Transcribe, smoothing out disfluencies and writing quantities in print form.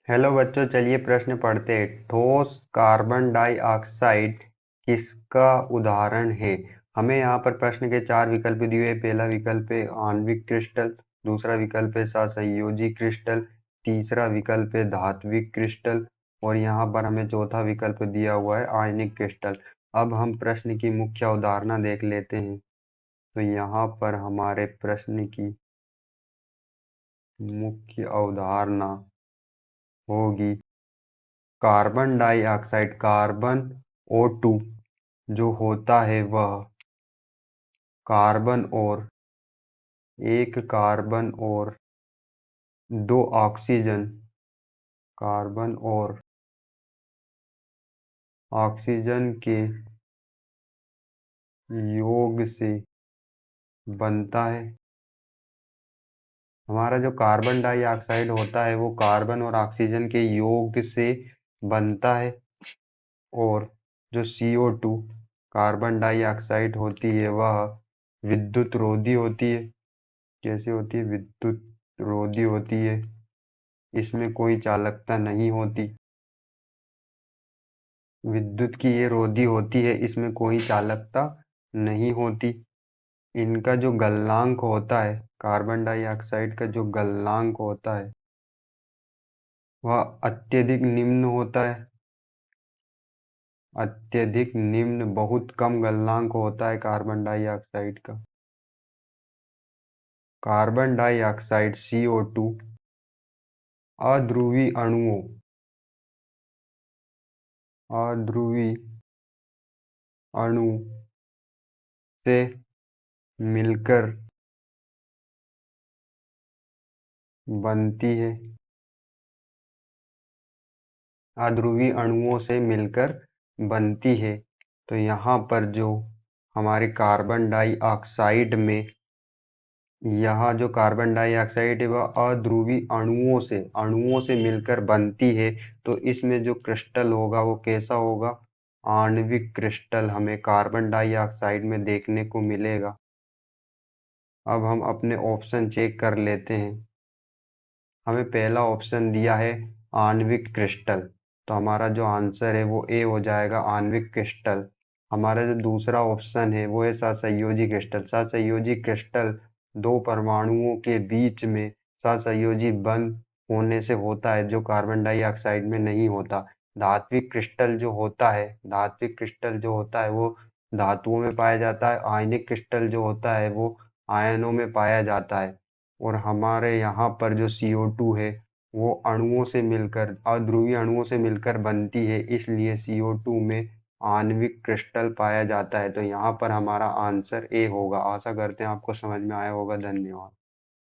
Hello बच्चों, चलिए प्रश्न पढ़ते हैं। ठोस कार्बन डाइऑक्साइड किसका उदाहरण है? हमें यहाँ पर प्रश्न के चार विकल्प दिए हुए हैं। पहला विकल्प है आणविक क्रिस्टल, दूसरा विकल्प है सहसंयोजी क्रिस्टल, तीसरा विकल्प है धात्विक क्रिस्टल और यहाँ पर हमें चौथा विकल्प दिया हुआ है आयनिक क्रिस्टल। अब हम प्रश्न की मुख्य अवधारणा देख लेते हैं। तो यहाँ पर हमारे प्रश्न की मुख्य अवधारणा होगी कार्बन डाइऑक्साइड, कार्बन O2 जो होता है वह कार्बन और एक कार्बन और दो ऑक्सीजन, कार्बन और ऑक्सीजन के योग से बनता है। हमारा जो कार्बन डाइऑक्साइड होता है वो कार्बन और ऑक्सीजन के योग से बनता है। और जो CO2 कार्बन डाइऑक्साइड होती है वह विद्युत रोधी होती है। कैसे होती है? विद्युत रोधी होती है। इसमें कोई चालकता नहीं होती। विद्युत की ये रोधी होती है, इसमें कोई चालकता नहीं होती। इनका जो गलनांक होता है, कार्बन डाइऑक्साइड का जो गलनांक होता है वह अत्यधिक निम्न होता है। अत्यधिक निम्न, बहुत कम गलनांक होता है कार्बन डाइऑक्साइड का। कार्बन डाइऑक्साइड CO2 अध्रुवी अणुओं अध्रुवी अणु से मिलकर बनती है। अध्रुवी अणुओं से मिलकर बनती है। तो यहाँ पर जो हमारे कार्बन डाइऑक्साइड में, यहाँ जो कार्बन डाइऑक्साइड है वह अध्रुवी अणुओं से मिलकर बनती है। तो इसमें जो क्रिस्टल होगा वो कैसा होगा? आणविक क्रिस्टल हमें कार्बन डाइऑक्साइड में देखने को मिलेगा। अब हम अपने ऑप्शन चेक कर लेते हैं। हमें पहला ऑप्शन दिया है आणविक क्रिस्टल, तो हमारा जो आंसर है वो ए हो जाएगा, आणविक क्रिस्टल। हमारा जो दूसरा ऑप्शन है वो है सहसंयोजी क्रिस्टल। सहसंयोजी क्रिस्टल दो परमाणुओं के बीच में सहसंयोजी बंध होने से होता है, जो कार्बन डाइऑक्साइड में नहीं होता। धात्विक क्रिस्टल जो होता है, धात्विक क्रिस्टल जो होता है वो धातुओं में पाया जाता है। आयनिक क्रिस्टल जो होता है वो आयनों में पाया जाता है। और हमारे यहाँ पर जो CO2 है वो अणुओं से मिलकर, अध्रुवीय अणुओं से मिलकर बनती है, इसलिए CO2 में आणविक क्रिस्टल पाया जाता है। तो यहाँ पर हमारा आंसर ए होगा। आशा करते हैं आपको समझ में आया होगा। धन्यवाद।